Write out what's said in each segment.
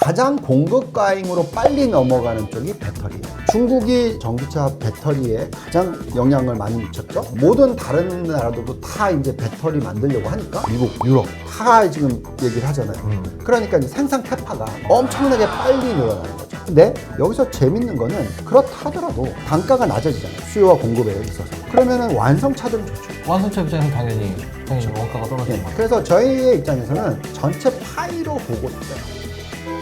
가장 공급 과잉으로 빨리 넘어가는 쪽이 배터리예요. 중국이 전기차 배터리에 가장 영향을 많이 미쳤죠. 모든 다른 나라들도 다 이제 배터리 만들려고 하니까 미국, 유럽 다 지금 얘기를 하잖아요. 그러니까 이제 생산 캐파가 엄청나게 빨리 늘어나는 거죠. 근데 여기서 재밌는 거는 그렇다 하더라도 단가가 낮아지잖아요. 수요와 공급에 있어서. 그러면은 완성차들은 좋죠. 완성차 입장에서 당연히 원가가 떨어지는 거죠. 그래서 저희의 입장에서는 전체 파이로 보고 있어요.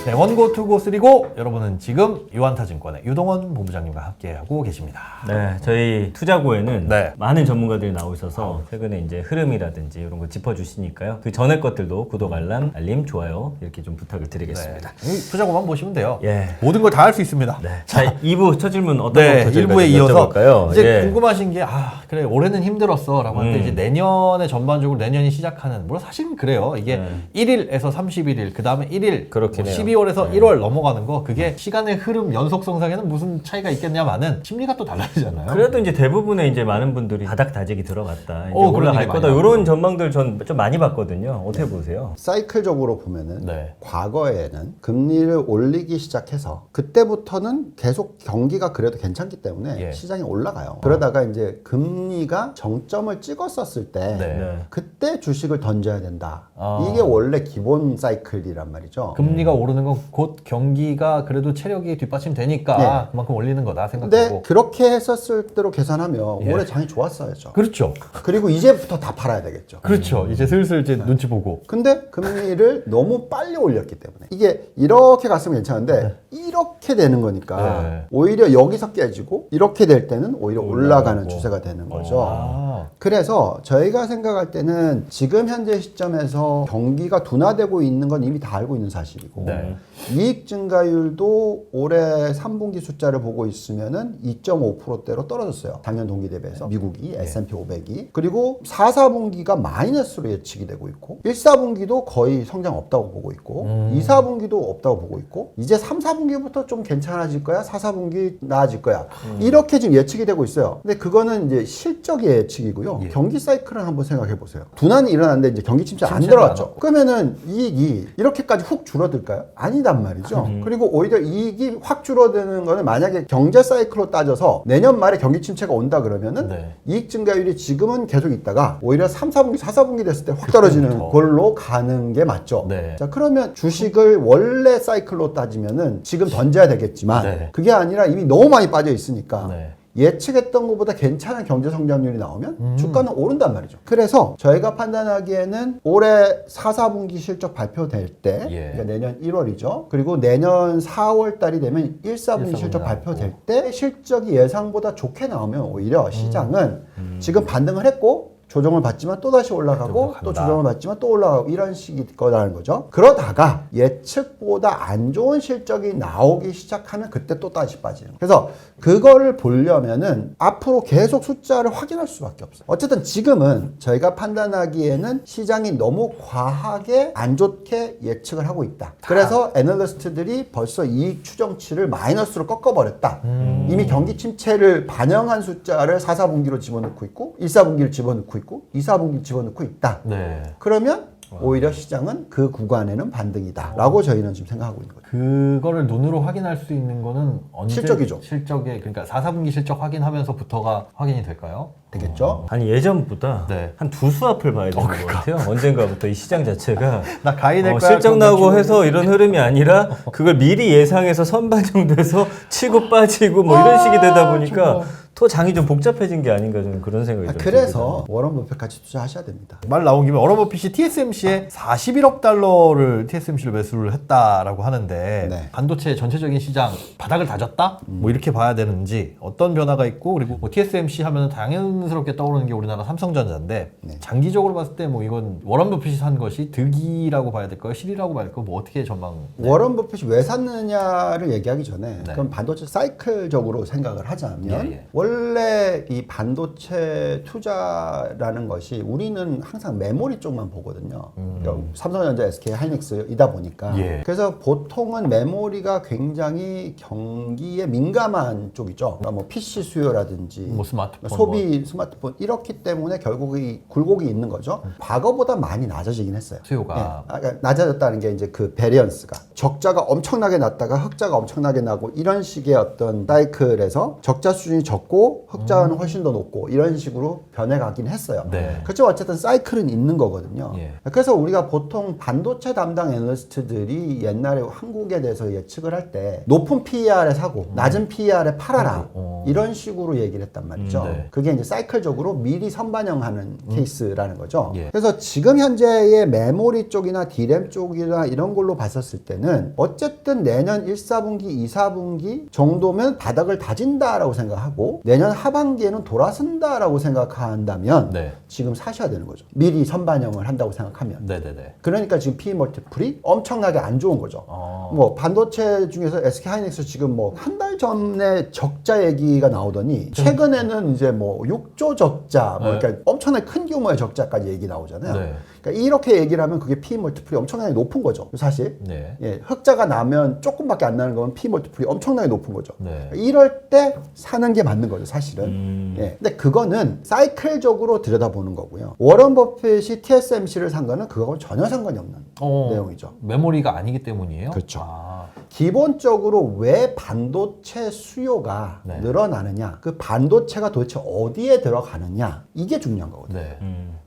네, 원고 투고 쓰리고 여러분은 지금 유한타증권의 유동원 본부장님과 함께하고 계십니다. 네, 저희 투자고에는 네. 많은 전문가들이 나오셔서 최근에 이제 흐름이라든지 이런 거 짚어주시니까요. 그 전에 것들도 구독, 알림, 좋아요 이렇게 좀 부탁을 드리겠습니다. 투자고만 보시면 돼요. 예. 모든 걸 다 할 수 있습니다. 네. 자, 2부 첫 질문 어떤 네, 것부터 저희가 1부에 좀 이어서 여쭤볼까요? 이제 예. 궁금하신 게 그래 올해는 힘들었어 라고 하는데 이제 내년에 전반적으로 내년이 시작하는 물론 사실은 그래요. 이게 1일에서 31일 그 다음에 1일 그렇긴 해요. 12월에서 1월 넘어가는 거 그게 시간의 흐름 연속성상에는 무슨 차이가 있겠냐마는 심리가 또 달라지잖아요. 그래도 이제 대부분의 이제 많은 분들이 바닥 다지기 들어갔다. 이제 그런 올라갈 얘기 거다. 많이 이런 전망들 전 좀 많이 봤거든요. 어떻게 보세요? 사이클적으로 보면은 네. 과거에는 금리를 올리기 시작해서 그때부터는 계속 경기가 그래도 괜찮기 때문에 예. 시장이 올라가요. 그러다가 이제 금리가 정점을 찍었었을 때 네. 그때 주식을 던져야 된다. 아. 이게 원래 기본 사이클이란 말이죠. 금리가 오르는 건 곧 경기가 그래도 체력이 뒷받침되니까 네. 그만큼 올리는 거다 근데 생각하고. 그렇게 했었을 때로 계산하면 예. 올해 장이 좋았어야죠. 그렇죠. 그리고 이제부터 다 팔아야 되겠죠. 그렇죠. 이제 슬슬 이제 눈치 보고. 근데 금리를 너무 빨리 올렸기 때문에 이게 이렇게 갔으면 괜찮은데 이렇게 되는 거니까 네. 오히려 여기서 깨지고 이렇게 될 때는 오히려 올라가는 올라가고. 추세가 되는 거죠. 아. 그래서 저희가 생각할 때는 지금 현재 시점에서 경기가 둔화되고 있는 건 이미 다 알고 있는 사실이고 네. 이익 증가율도 올해 3분기 숫자를 보고 있으면은 2.5%대로 떨어졌어요. 작년 동기 대비해서 미국이 S&P 500이 그리고 4, 4분기가 마이너스로 예측이 되고 있고 1, 4분기도 거의 성장 없다고 보고 있고 2, 4분기도 없다고 보고 있고 이제 3, 4분기부터 좀 괜찮아질 거야 4, 4분기 나아질 거야 이렇게 지금 예측이 되고 있어요. 근데 그거는 이제 실적의 예측이고요. 경기 사이클을 한번 생각해 보세요. 둔화는 일어났는데 이제 경기 침체 안 들어갔죠. 그러면은 이익이 이렇게까지 훅 줄어들까요? 아니단 말이죠. 그리고 오히려 이익이 확 줄어드는 거는 만약에 경제 사이클로 따져서 내년 말에 경기 침체가 온다 그러면은 네. 이익 증가율이 지금은 계속 있다가 오히려 3, 4분기, 4, 4분기 됐을 때 확 떨어지는 걸로 가는 게 맞죠. 네. 자, 그러면 주식을 원래 사이클로 따지면은 지금 던져야 되겠지만 네. 그게 아니라 이미 너무 많이 빠져 있으니까 네. 예측했던 것보다 괜찮은 경제 성장률이 나오면 주가는 오른단 말이죠. 그래서 저희가 판단하기에는 올해 4, 4분기 실적 발표될 때 그러니까 내년 1월이죠. 그리고 내년 4월 달이 되면 1, 4분기 실적 발표될 때 실적이 예상보다 좋게 나오면 오히려 시장은 지금 반등을 했고 조정을 받지만 또다시 올라가고 또 조정을 받지만 또 올라가고 이런 식일 거라는 거죠. 그러다가 예측보다 안 좋은 실적이 나오기 시작하면 그때 또 다시 빠지는 거예요. 그래서 그거를 보려면은 앞으로 계속 숫자를 확인할 수밖에 없어요. 어쨌든 지금은 저희가 판단하기에는 시장이 너무 과하게 안 좋게 예측을 하고 있다. 그래서 애널리스트들이 벌써 이익 추정치를 마이너스로 꺾어버렸다. 이미 경기 침체를 반영한 숫자를 4, 4분기로 집어넣고 있고 1, 4분기를 집어넣고 있고 2, 4분기를 집어넣고 있다. 네. 그러면 오히려 시장은 그 구간에는 반등이다 라고 저희는 지금 생각하고 있는 거죠. 그거를 눈으로 확인할 수 있는 거는 언제 실적이죠. 실적에 그러니까 4, 4분기 실적 확인하면서부터가 확인이 될까요? 되겠죠? 아니 예전보다 네. 한 두 수 앞을 봐야 되는 것 같아요. 언젠가부터 이 시장 자체가 나 가이 될 거야. 실적 나오고 해서 이런 흐름이 아니라 그걸 미리 예상해서 선반영돼서 치고 빠지고 뭐 이런 식이 되다 보니까 더 장이 좀 복잡해진 게 아닌가 저는 그런 생각이 좀 그래서 워런 버핏 같이 투자하셔야 됩니다. 말 나온 김에 워런 버핏이 TSMC에 41억 달러를 TSMC를 매수를 했다라고 하는데 네. 반도체 전체적인 시장 바닥을 다졌다? 뭐 이렇게 봐야 되는지 어떤 변화가 있고 그리고 뭐 TSMC 하면 당연스럽게 떠오르는 게 우리나라 삼성전자인데 장기적으로 봤을 때 뭐 이건 워런 버핏이 산 것이 득이라고 봐야 될까요? 실이라고 봐야 될까요? 뭐 어떻게 전망? 워런 버핏이 왜 샀느냐를 얘기하기 전에 그럼 반도체 사이클적으로 생각을 하자면 원래 원래 이 반도체 투자라는 것이 우리는 항상 메모리 쪽만 보거든요. 그러니까 삼성전자, SK 하이닉스이다 보니까. 예. 그래서 보통은 메모리가 굉장히 경기에 민감한 쪽이죠. 그러니까 뭐 PC 수요라든지 뭐 스마트폰, 소비 스마트폰 이렇기 때문에 결국 이 굴곡이 있는 거죠. 과거보다 많이 낮아지긴 했어요. 수요가. 그러니까 낮아졌다는 게 이제 그 베리언스가 적자가 엄청나게 났다가 흑자가 엄청나게 나고 이런 식의 어떤 사이클에서 적자 수준이 적고 흑자는 훨씬 더 높고 이런 식으로 변해가긴 했어요. 네. 그렇지만 어쨌든 사이클은 있는 거거든요. 예. 그래서 우리가 보통 반도체 담당 애널리스트들이 옛날에 한국에 대해서 예측을 할 때 높은 PER에 사고 낮은 PER에 팔아라 이런 식으로 얘기를 했단 말이죠. 네. 그게 이제 사이클적으로 미리 선반영하는 케이스라는 거죠. 예. 그래서 지금 현재의 메모리 쪽이나 D램 쪽이나 이런 걸로 봤었을 때는 어쨌든 내년 1사분기, 2사분기 정도면 바닥을 다진다라고 생각하고 내년 하반기에는 돌아선다라고 생각한다면 네. 지금 사셔야 되는 거죠. 미리 선반영을 한다고 생각하면. 네네네. 그러니까 지금 PE 멀티플이 엄청나게 안 좋은 거죠. 뭐 반도체 중에서 SK 하이닉스 지금 뭐 한 달 전에 적자 얘기가 나오더니 최근에는 이제 뭐 6조 적자, 뭐 그러니까 엄청나게 큰 규모의 적자까지 얘기 나오잖아요. 네. 그러니까 이렇게 얘기를 하면 그게 PE 멀티플이 엄청나게 높은 거죠. 사실. 네. 예, 흑자가 나면 조금밖에 안 나는 건 PE 멀티플이 엄청나게 높은 거죠. 네. 이럴 때 사는 게 맞는 거죠, 사실은. 예. 근데 그거는 사이클적으로 들여다보는 거고요. 워런 버핏이 TSMC를 산 거는 그거하고 전혀 상관이 없는 내용이죠. 메모리가 아니기 때문이에요? 그렇죠. 아. 기본적으로 왜 반도체 수요가 네. 늘어나느냐, 그 반도체가 도대체 어디에 들어가느냐, 이게 중요한 거거든요. 네.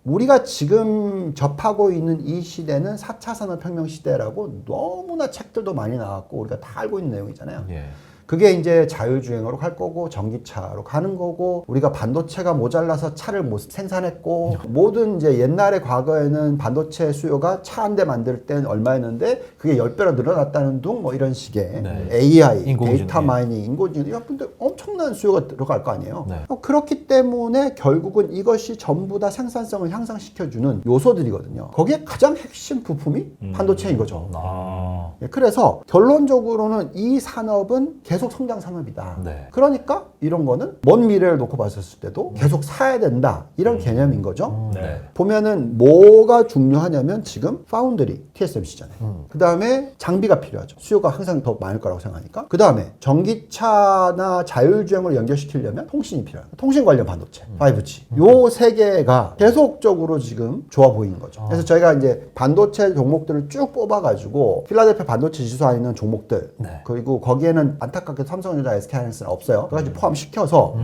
우리가 지금 접하고 있는 이 시대는 4차 산업혁명 시대라고 너무나 책들도 많이 나왔고 우리가 다 알고 있는 내용이잖아요. 예. 그게 이제 자율주행으로 갈 거고 전기차로 가는 거고 우리가 반도체가 모자라서 차를 못 생산했고 모든 이제 옛날에 과거에는 반도체 수요가 차 한 대 만들 땐 얼마였는데 그게 10배로 늘어났다는 둥 뭐 이런 식의 네. AI, 인공지능. 데이터 마이닝, 인공지능 이런 분들 엄청난 수요가 들어갈 거 아니에요. 네. 그렇기 때문에 결국은 이것이 전부 다 생산성을 향상시켜주는 요소들이거든요. 거기에 가장 핵심 부품이 반도체인 거죠. 아. 예, 그래서 결론적으로는 이 산업은 계속 성장 산업이다. 네. 그러니까 이런 거는 먼 미래를 놓고 봤었을 때도 계속 사야 된다. 이런 개념인 거죠. 네. 보면은 뭐가 중요하냐면 지금 파운드리, TSMC잖아요. 그 다음에 장비가 필요하죠. 수요가 항상 더 많을 거라고 생각하니까. 그 다음에 전기차나 자율주행을 연결시키려면 통신이 필요해요. 통신 관련 반도체, 5G. 요 세 개가 계속적으로 지금 좋아 보이는 거죠. 그래서 저희가 이제 반도체 종목들을 쭉 뽑아가지고 필라델피아 반도체 지수 안에 있는 종목들 네. 그리고 거기에는 안타깝게 삼성전자, SK하이닉스는 없어요. 그래가지고 포함시켜서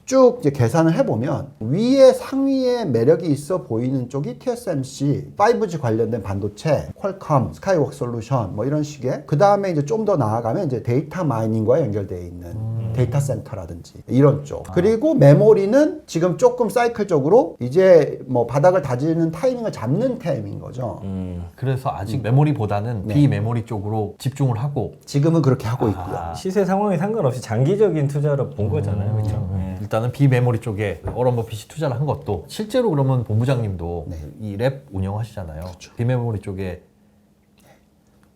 쭉 이제 계산을 해보면 위에 상위에 매력이 있어 보이는 쪽이 TSMC, 5G 관련된 반도체, 퀄컴, 스카이웍 솔루션 뭐 이런 식의 그 다음에 이제 좀 더 나아가면 이제 데이터 마이닝과 연결되어 있는 데이터 센터라든지 이런 쪽. 그리고 메모리는 지금 조금 사이클적으로 이제 뭐 바닥을 다지는 타이밍을 잡는 타이밍인 거죠. 그래서 아직 메모리보다는 네. 비메모리 쪽으로 집중을 하고 지금은 그렇게 하고 있고요. 시세 상황에 상관없이 장기적인 투자로 본 거잖아요. 그렇죠? 네. 일단은 비메모리 쪽에 워런 버핏이 투자를 한 것도 실제로 그러면 본부장님도 네. 이 랩 운영하시잖아요. 비메모리 쪽에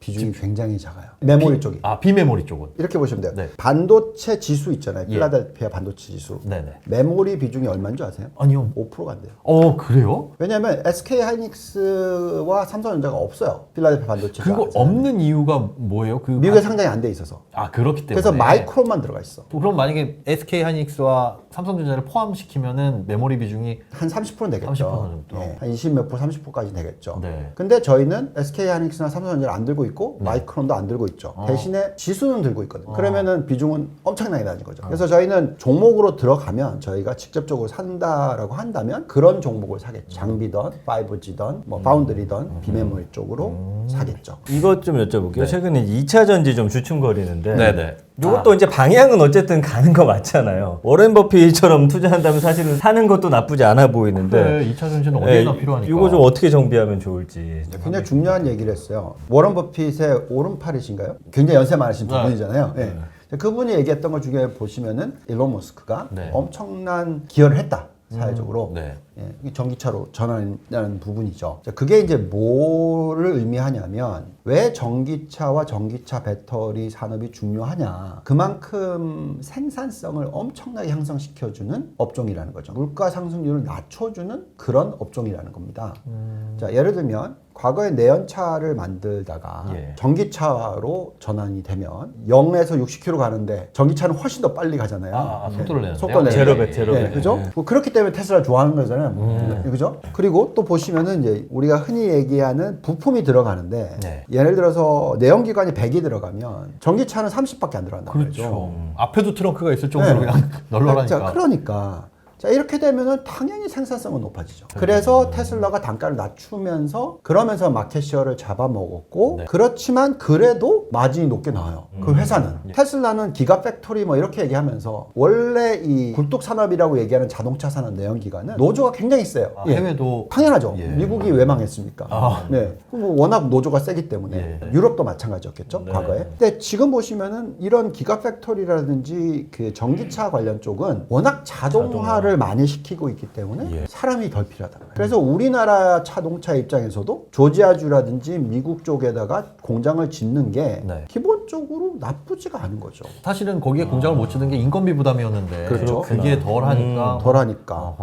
비중이 굉장히 작아요. 메모리 쪽이. 비메모리 쪽은 이렇게 보시면 돼요. 네. 반도체 지수 있잖아요. 예. 필라델피아 반도체 지수. 네네. 메모리 비중이 얼마인 줄 아세요? 아니요. 5%가 안 돼요. 그래요? 왜냐하면 SK 하이닉스와 삼성전자가 없어요. 필라델피아 반도체. 그거 없는 이유가 뭐예요? 그 미국에 상장이 안 돼 있어서. 그렇기 때문에. 그래서 마이크론만 들어가 있어. 그럼 만약에 SK 하이닉스와 삼성전자를 포함시키면은 메모리 비중이 한 30% 되겠죠. 30% 정도. 한 20 몇 프로, 30%까지 되겠죠. 네. 근데 저희는 SK 하이닉스나 삼성전자를 안 들고 있고 마이크론도 안 들고 있죠. 대신에 지수는 들고 있거든요. 그러면은 비중은 엄청나게 낮은 거죠. 그래서 저희는 종목으로 들어가면 저희가 직접적으로 산다라고 한다면 그런 종목을 사겠죠. 장비든 5G든 뭐 파운드리든 비메모리 쪽으로 사겠죠. 이것 좀 여쭤볼게요. 최근에 2차 전지 좀 주춤거리는데 네네. 이것도 이제 방향은 어쨌든 가는 거 맞잖아요. 워렌 버핏처럼 투자한다면 사실은 사는 것도 나쁘지 않아 보이는데 네, 2차 전지는 어디에나 필요하니까. 이거 좀 어떻게 정비하면 좋을지. 굉장히 중요한 얘기를 했어요. 워런 버핏의 오른팔이신가요? 굉장히 연세 많으신 분이잖아요. 네. 그분이 얘기했던 것 중에 보시면은 일론 머스크가 네. 엄청난 기여를 했다. 사회적으로. 네. 예, 전기차로 전환하는 부분이죠. 자, 그게 이제 뭐를 의미하냐면 왜 전기차와 전기차 배터리 산업이 중요하냐. 그만큼 생산성을 엄청나게 향상시켜주는 업종이라는 거죠. 물가 상승률을 낮춰주는 그런 업종이라는 겁니다. 자, 예를 들면 과거에 내연차를 만들다가 전기차로 전환이 되면 0에서 60km 가는데 전기차는 훨씬 더 빨리 가잖아요. 속도를 내는데요? 속도 내는 제로백, 제로백. 네, 그죠? 뭐 그렇기 때문에 테슬라 좋아하는 거잖아요. 그죠? 그리고 또 보시면은 이제 우리가 흔히 얘기하는 부품이 들어가는데 예를 들어서 내연기관이 100이 들어가면 전기차는 30밖에 안 들어간단 그렇죠. 말이죠. 앞에도 트렁크가 있을 정도로 그냥 널널하니까. 자, 그러니까. 자, 이렇게 되면은 당연히 생산성은 높아지죠. 그래서 테슬라가 단가를 낮추면서 그러면서 마켓시어를 잡아먹었고 그렇지만 그래도 마진이 높게 나와요. 그 회사는. 테슬라는 기가팩토리 뭐 이렇게 얘기하면서 원래 이 굴뚝 산업이라고 얘기하는 자동차 산업 내연기관은 노조가 굉장히 세요. 해외도 당연하죠. 미국이 왜 망했습니까? 네. 뭐 워낙 노조가 세기 때문에 유럽도 마찬가지였겠죠. 과거에. 근데 지금 보시면은 이런 기가팩토리라든지 그 전기차 관련 쪽은 워낙 자동화를 많이 시키고 있기 때문에 사람이 덜 필요하단 말이에요. 그래서 우리나라 자동차 입장에서도 조지아주라든지 미국 쪽에다가 공장을 짓는 게 기본적으로 나쁘지가 않은 거죠. 사실은 거기에 공장을 못 짓는 게 인건비 부담이었는데 그렇죠. 그게 덜하니까 덜하니까.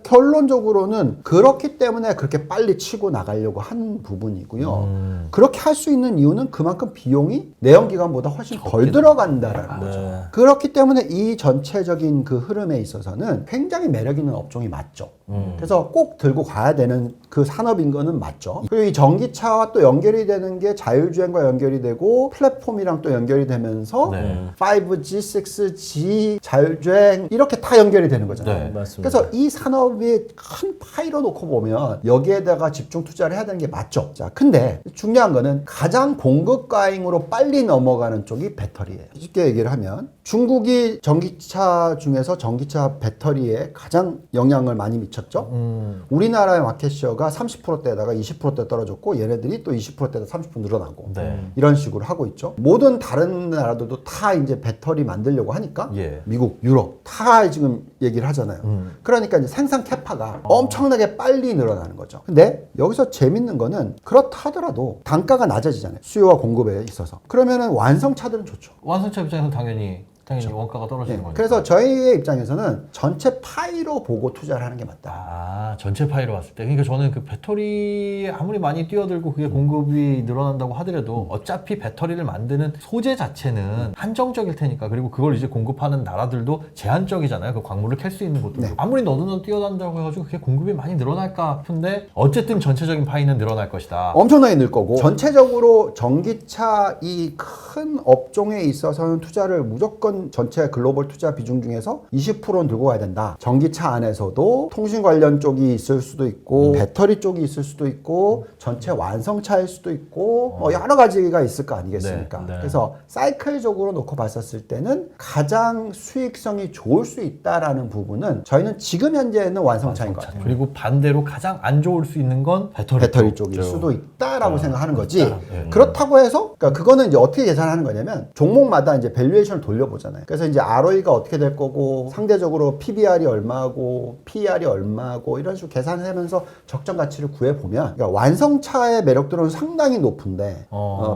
결론적으로는 그렇기 때문에 그렇게 빨리 치고 나가려고 한 부분이고요. 그렇게 할 수 있는 이유는 그만큼 비용이 내연기관보다 훨씬 덜 들어간다라는 거죠. 그렇기 때문에 이 전체적인 그 흐름에 있어서는 굉장히 매력 있는 업종이 맞죠. 그래서 꼭 들고 가야 되는 그 산업인 거는 맞죠. 그리고 이 전기차와 또 연결이 되는 게 자율주행과 연결이 되고 플랫폼이랑 또 연결이 되면서 5G, 6G, 자율주행 이렇게 다 연결이 되는 거잖아요. 맞습니다. 그래서 이 산업이 큰 파이로 놓고 보면 여기에다가 집중 투자를 해야 되는 게 맞죠. 자, 근데 중요한 거는 가장 공급 과잉으로 빨리 넘어가는 쪽이 배터리예요. 쉽게 얘기를 하면 중국이 전기차 중에서 전기차 배터리에 가장 영향을 많이 미쳤죠. 우리나라의 마켓시어가 30%대에다가 20%대 떨어졌고 얘네들이 또 20%대에다 30% 늘어나고 이런 식으로 하고 있죠. 모든 다른 나라들도 다 이제 배터리 만들려고 하니까 미국, 유럽 다 지금 얘기를 하잖아요. 그러니까 이제 생산 캐파가 엄청나게 빨리 늘어나는 거죠. 근데 여기서 재밌는 거는 그렇다 하더라도 단가가 낮아지잖아요. 수요와 공급에 있어서. 그러면은 완성차들은 좋죠. 완성차 입장에서는 당연히 원가가 떨어지는 거니까. 그래서 저희의 입장에서는 전체 파이로 보고 투자를 하는 게 맞다. 전체 파이로 봤을 때. 그러니까 저는 그 배터리 아무리 많이 뛰어들고 그게 공급이 늘어난다고 하더라도 어차피 배터리를 만드는 소재 자체는 한정적일 테니까. 그리고 그걸 이제 공급하는 나라들도 제한적이잖아요. 그 광물을 캘 수 있는 곳도. 아무리 너도 뛰어난다고 해가지고 그게 공급이 많이 늘어날까 싶은데 어쨌든 전체적인 파이는 늘어날 것이다. 엄청나게 늘 거고 전체적으로 전기차 이 큰 업종에 있어서는 투자를 무조건 전체 글로벌 투자 비중 중에서 20%는 들고 가야 된다. 전기차 안에서도 통신 관련 쪽이 있을 수도 있고 배터리 쪽이 있을 수도 있고 전체 완성차일 수도 있고 뭐 여러 가지가 있을 거 아니겠습니까? 그래서 사이클적으로 놓고 봤었을 때는 가장 수익성이 좋을 수 있다라는 부분은 저희는 지금 현재는 완성차인 것 같아요. 그리고 반대로 가장 안 좋을 수 있는 건 배터리 쪽일 수도 있다라고 생각하는 거지. 그렇다고 해서 그러니까 그거는 이제 어떻게 계산하는 거냐면 종목마다 이제 밸류에이션을 돌려보잖아요. 그래서 이제 ROE가 어떻게 될 거고 상대적으로 PBR이 얼마고 PER이 얼마고 이런 식으로 계산을 하면서 적정 가치를 구해보면 그러니까 완성차의 매력도는 상당히 높은데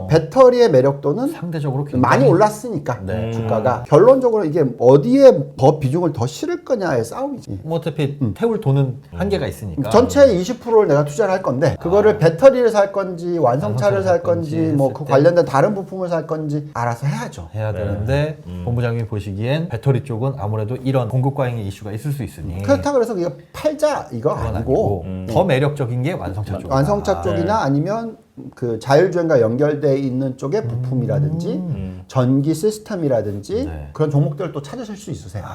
배터리의 매력도는 상대적으로 많이 올랐으니까 주가가 결론적으로 이게 어디에 더 비중을 더 실을 거냐의 싸움이지. 뭐 어차피 태울 돈은 한계가 있으니까. 전체 20%를 내가 투자를 할 건데 그거를 배터리를 살 건지 완성차를 살 건지 뭐 그 관련된 다른 부품을 살 건지 알아서 해야죠. 해야 되는데 본부장님이 보시기엔 배터리 쪽은 아무래도 이런 공급 과잉의 이슈가 있을 수 있으니 그렇다고 해서 이거 팔자 이거 아니고 더 매력적인 게 완성차 쪽. 완성차 쪽이나 아니면 그 자율주행과 연결되어 있는 쪽의 부품이라든지 전기 시스템이라든지 그런 종목들을 또 찾으실 수 있으세요.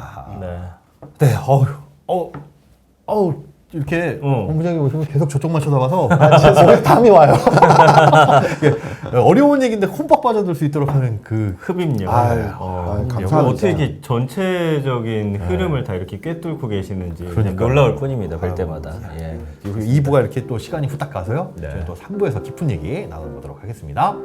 이렇게 본부장님 오시면 계속 저쪽만 쳐다봐서 제가 담이 와요. 어려운 얘기인데 홈박 빠져들 수 있도록 하는 그 흡입력. 감사합니다. 어떻게 이렇게 전체적인 흐름을 다 이렇게 꿰뚫고 계시는지 그냥 놀라울 뿐입니다. 볼 때마다. 그리고 2부가 이렇게 또 시간이 후딱 가서요. 저희 또 3부에서 깊은 얘기 나눠보도록 하겠습니다.